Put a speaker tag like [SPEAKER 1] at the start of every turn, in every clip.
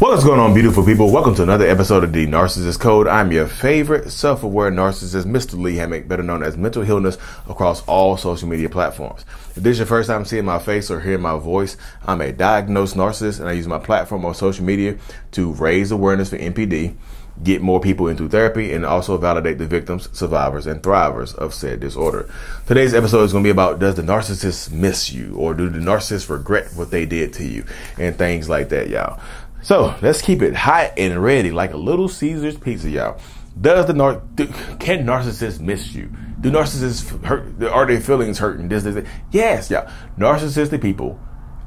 [SPEAKER 1] What's going on, beautiful people? Welcome to another episode of the Narcissists Code. I'm your favorite self-aware narcissist, Mr. Lee Hammock, better known as Mental Healness, across all social media platforms. If this is your first time seeing my face or hearing my voice, I'm a diagnosed narcissist, and I use my platform on social media to raise awareness for NPD, get more people into therapy, and also validate the victims, survivors, and thrivers of said disorder. Today's episode is going to be about, does the narcissist miss you? Or do the narcissists regret what they did to you? And things like that, y'all. So let's keep it hot and ready like a Little Caesars pizza, y'all. Can narcissists miss you? Do narcissists hurt? Are their feelings hurting? Yes, y'all. Narcissistic people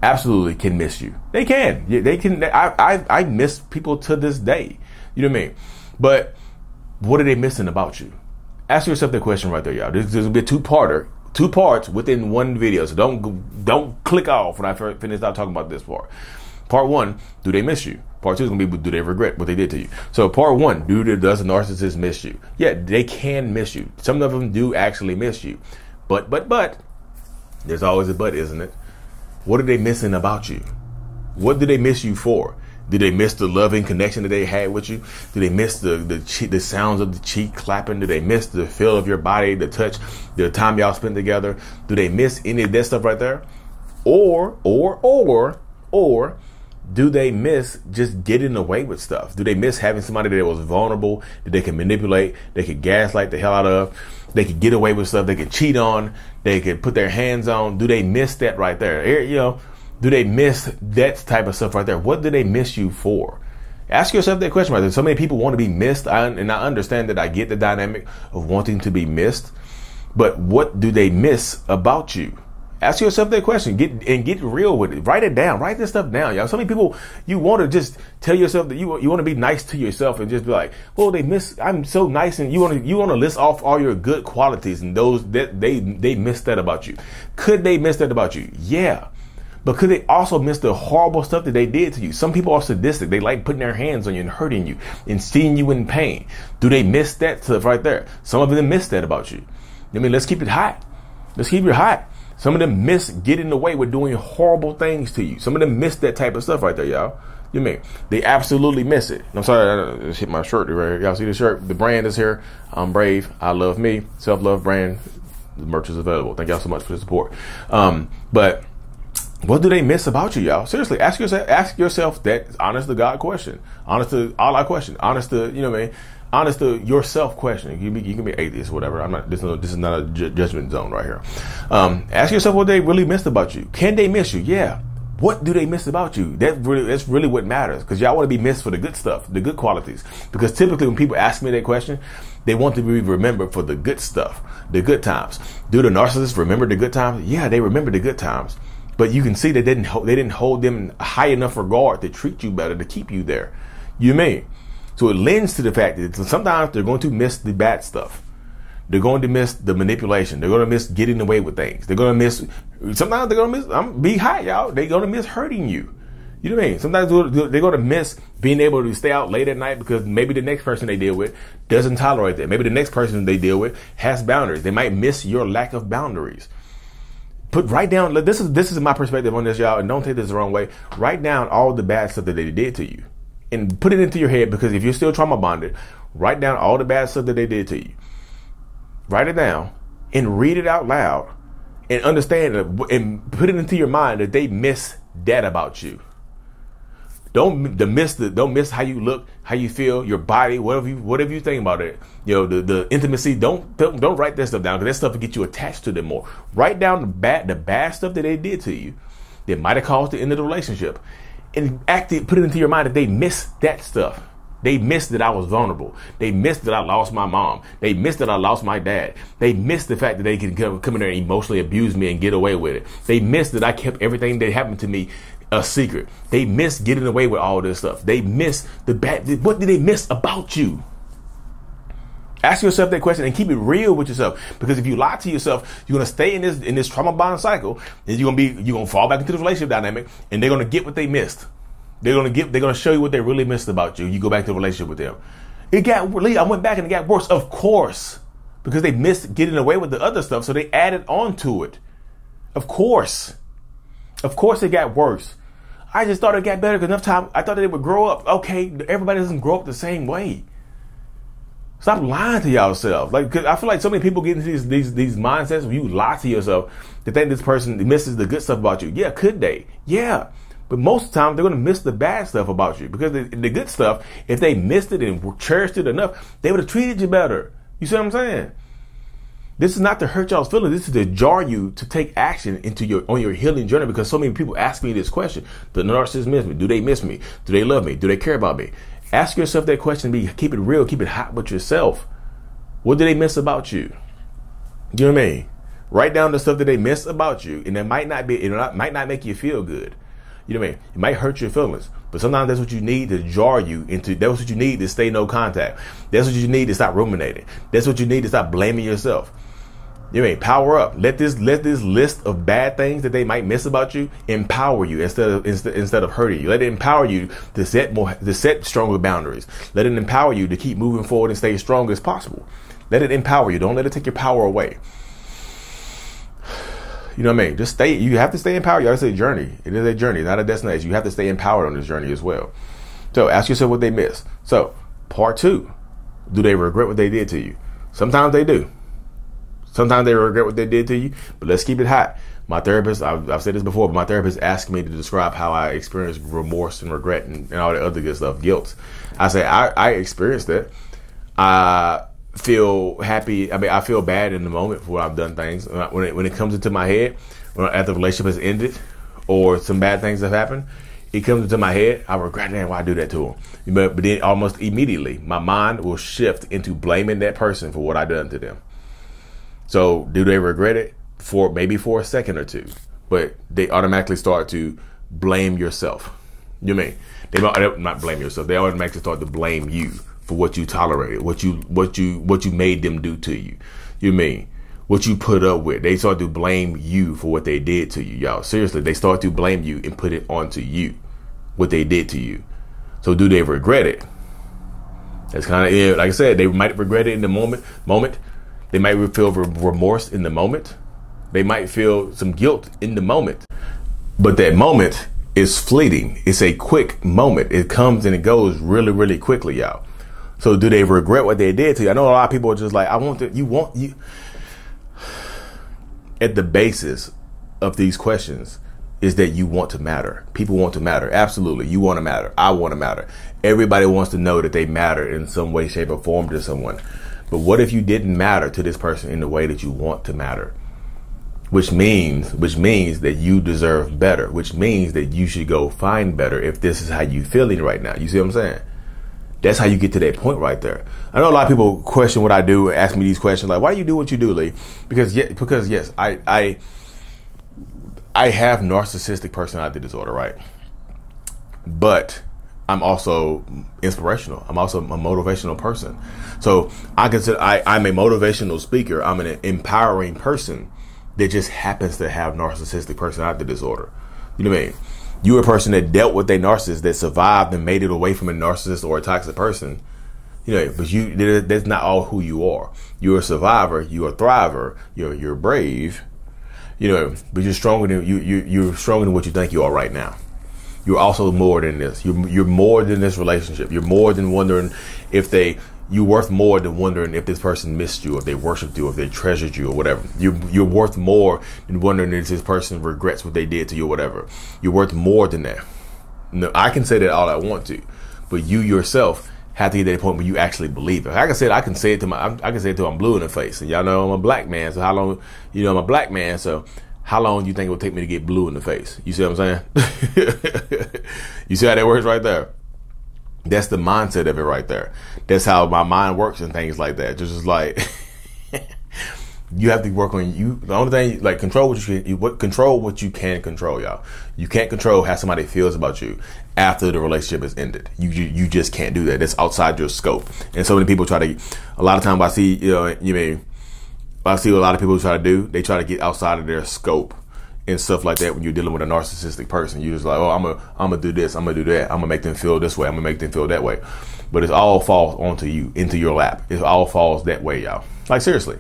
[SPEAKER 1] absolutely can miss you. They can. They can. I miss people to this day. You know what I mean? But what are they missing about you? Ask yourself that question right there, y'all. This will be a two-parter. 2 parts within one video. So don't click off when I finish out talking about this part. Part 1, do they miss you? Part 2 is going to be, do they regret what they did to you? So part 1, does the narcissist miss you? Yeah, they can miss you. Some of them do actually miss you. But, there's always a but, isn't it? What are they missing about you? What do they miss you for? Do they miss the loving connection that they had with you? Do they miss the sounds of the cheek clapping? Do they miss the feel of your body, the touch, the time y'all spent together? Do they miss any of that stuff right there? Or do they miss just getting away with stuff? Do they miss having somebody that was vulnerable, that they can manipulate, they could gaslight the hell out of, they could get away with stuff, they could cheat on, they could put their hands on? Do they miss that right there? You know, do they miss that type of stuff right there? What do they miss you for? Ask yourself that question right there. So many people want to be missed, and I understand that. I get the dynamic of wanting to be missed, but what do they miss about you? Ask yourself that question. Get real with it. Write it down. Write this stuff down, y'all. So many people, you want to just tell yourself that you want to be nice to yourself and just be like, well, I'm so nice, and you want to list off all your good qualities, and those that they miss that about you. Could they miss that about you? Yeah. But could they also miss the horrible stuff that they did to you? Some people are sadistic. They like putting their hands on you and hurting you and seeing you in pain. Do they miss that stuff right there? Some of them miss that about you. I mean, let's keep it hot. Let's keep it hot. Some of them miss getting away with doing horrible things to you. Some of them miss that type of stuff right there, y'all. You mean they absolutely miss it. I'm sorry, I just hit my shirt right here. Y'all see the shirt? The brand is here. I'm brave. I love me. Self-love brand. The merch is available. Thank y'all so much for the support. But what do they miss about you, y'all? Seriously, ask yourself that honest to God question. Honest to Allah question. Honest to, you know what I mean? Honest to yourself question. You can be atheist, whatever. I'm not. This is not a judgment zone right here. Ask yourself what they really missed about you. Can they miss you? Yeah. What do they miss about you? That's really what matters, because y'all want to be missed for the good stuff, the good qualities. Because typically when people ask me that question, they want to be remembered for the good stuff, the good times. Do the narcissists remember the good times? Yeah, they remember the good times. But you can see that they didn't hold them in high enough regard to treat you better, to keep you there. You mean? So it lends to the fact that sometimes they're going to miss the bad stuff. They're going to miss the manipulation. They're going to miss getting away with things. Sometimes they're going to miss, be hot, y'all. They're going to miss hurting you. You know what I mean? Sometimes they're going to miss being able to stay out late at night because maybe the next person they deal with doesn't tolerate that. Maybe the next person they deal with has boundaries. They might miss your lack of boundaries. Write down, this is my perspective on this, y'all, and don't take this the wrong way. Write down all the bad stuff that they did to you and put it into your head, because if you're still trauma bonded, write down all the bad stuff that they did to you. Write it down and read it out loud and understand it, and put it into your mind that they miss that about you. Don't miss how you look, how you feel, your body, whatever you think about it. You know, the intimacy. Don't write that stuff down, because that stuff will get you attached to them more. Write down the bad stuff that they did to you that might have caused the end of the relationship, and put it into your mind that they miss that stuff. They missed that I was vulnerable. They missed that I lost my mom. They missed that I lost my dad. They missed the fact that they could come in there and emotionally abuse me and get away with it. They missed that I kept everything that happened to me a secret. They missed getting away with all this stuff. They missed what did they miss about you? Ask yourself that question and keep it real with yourself. Because if you lie to yourself, you're gonna stay in this trauma bond cycle, and you're gonna fall back into the relationship dynamic, and they're gonna get what they missed. They're gonna show you what they really missed about you. You go back to the relationship with them. I went back and it got worse, of course, because they missed getting away with the other stuff, so they added on to it. Of course it got worse. I just thought it got better because enough time. I thought they would grow up. Okay, everybody doesn't grow up the same way. Stop lying to yourself. Like, cause I feel like so many people get into these mindsets where you lie to yourself to think this person misses the good stuff about you. Yeah, could they? Yeah. But most of the time, they're going to miss the bad stuff about you because the good stuff, if they missed it and cherished it enough, they would have treated you better. You see what I'm saying? This is not to hurt y'all's feelings. This is to jar you to take action on your healing journey, because so many people ask me this question. Do the narcissists miss me? Do they miss me? Do they love me? Do they care about me? Ask yourself that question. Keep it real. Keep it hot with yourself. What do they miss about you? You know what I mean? Write down the stuff that they miss about you, and it might not make you feel good. You know what I mean? It might hurt your feelings, but sometimes that's what you need to jar you into. That's what you need to stay no contact. That's what you need to stop ruminating. That's what you need to stop blaming yourself. You know what I mean? Power up. Let this list of bad things that they might miss about you empower you instead of hurting you. Let it empower you to set stronger boundaries. Let it empower you to keep moving forward and stay as strong as possible. Let it empower you. Don't let it take your power away. You know what I mean? Just stay. You have to stay empowered. You always say journey. It is a journey, not a destination. You have to stay empowered on this journey as well. So ask yourself what they miss. So part 2, do they regret what they did to you? Sometimes they do. Sometimes they regret what they did to you, but let's keep it hot. My therapist, I've said this before, but my therapist asked me to describe how I experienced remorse and regret and all the other good stuff, guilt. I say I experienced it. I feel happy. I mean, I feel bad in the moment for when I've done things. When it comes into my head, after the relationship has ended or some bad things have happened, it comes into my head. I regret, man, why I do that to him. But then almost immediately, my mind will shift into blaming that person for what I done to them. So do they regret it? Maybe for a second or two, but they automatically start to blame yourself. You know what I mean? They not blame yourself. They automatically start to blame you for what you tolerated, what you made them do to you. You know what I mean? What you put up with. They start to blame you for what they did to you, y'all. Seriously, they start to blame you and put it onto you, what they did to you. So do they regret it? That's kind of it. Like I said, they might regret it in the moment. They might feel remorse in the moment. They might feel some guilt in the moment. But that moment is fleeting. It's a quick moment. It comes and it goes really, really quickly, y'all. So do they regret what they did to you? I know a lot of people are just like, you. At the basis of these questions is that you want to matter. People want to matter. Absolutely. You want to matter. I want to matter. Everybody wants to know that they matter in some way, shape, or form to someone. But what if you didn't matter to this person in the way that you want to matter? Which means that you deserve better, which means that you should go find better if this is how you feeling right now. You see what I'm saying? That's how you get to that point right there. I know a lot of people question what I do and ask me these questions like, why do you do what you do, Lee? Because yes, I have narcissistic personality disorder, right? But I'm also inspirational. I'm also a motivational person. So I consider I'm a motivational speaker. I'm an empowering person that just happens to have narcissistic personality disorder. You know what I mean? You're a person that dealt with a narcissist, that survived and made it away from a narcissist or a toxic person. You know, but that's not all who you are. You're a survivor. You're a thriver. You're brave. You know, but you're stronger than you're stronger than what you think you are right now. You're also more than this. You're more than this relationship. You're more than wondering you're worth more than wondering if this person missed you, or if they worshipped you, or if they treasured you, or whatever. You're worth more than wondering if this person regrets what they did to you, or whatever. You're worth more than that. No, I can say that all I want to, but you yourself have to get to that point where you actually believe it. Like I said, I can say it till I'm blue in the face, and y'all know I'm a black man. So how long? I'm a black man. So how long do you think it will take me to get blue in the face? You see what I'm saying? You see how that works right there? That's the mindset of it right there. That's how my mind works and things like that. Just like you have to work on you. The only thing, like, control what you can control, y'all. You can't control how somebody feels about you after the relationship is ended. You just can't do that. That's outside your scope. And so many people a lot of times I see, I see what a lot of people try to do. They try to get outside of their scope and stuff like that. When you're dealing with a narcissistic person, you're just like, oh, I'm gonna do this, I'm gonna do that, I'm gonna make them feel this way, I'm gonna make them feel that way. But it all falls onto you, into your lap. It all falls that way, y'all. Like, seriously,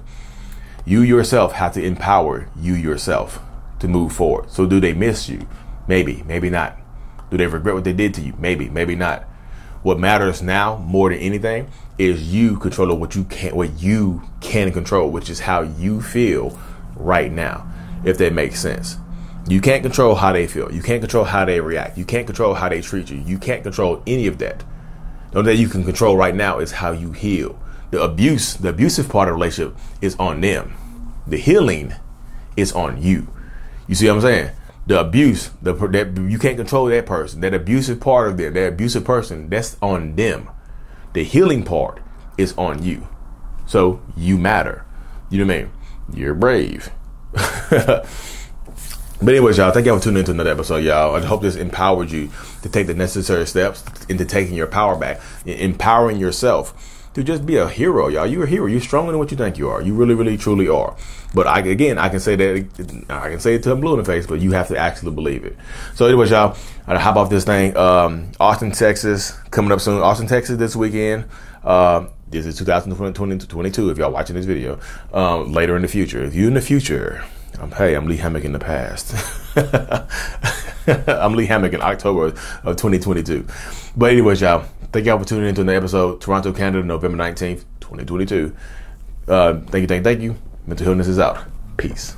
[SPEAKER 1] you yourself have to empower you yourself to move forward. So do they miss you? Maybe not. Do they regret what they did to you? Maybe, maybe not. What matters now more than anything is you controlling what you can control, which is how you feel right now, if that makes sense. You can't control how they feel. You can't control how they react. You can't control how they treat you. You can't control any of that. The only thing you can control right now is how you heal. The abusive part of the relationship is on them. The healing is on you. You see what I'm saying? The abuse, you can't control that person. That abusive part of them, that abusive person, that's on them. The healing part is on you. So you matter. You know what I mean? You're brave. But anyways, y'all, thank y'all for tuning into another episode, y'all. I hope this empowered you to take the necessary steps into taking your power back, empowering yourself to just be a hero, y'all. You're a hero. You're stronger than what you think you are. You really, really, truly are. But I can say that, I can say it to them blue in the face, but you have to actually believe it. So anyways, y'all, I'll hop off this thing. Austin, Texas, coming up soon. Austin, Texas this weekend. This is 2022 if y'all watching this video. Later in the future. If you're in the future, I'm Lee Hammock in the past. I'm Lee Hammock in October of 2022. But anyways, y'all, thank y'all for tuning into another episode. Toronto, Canada, November 19th, 2022. Thank you. Mental Healness is out. Peace.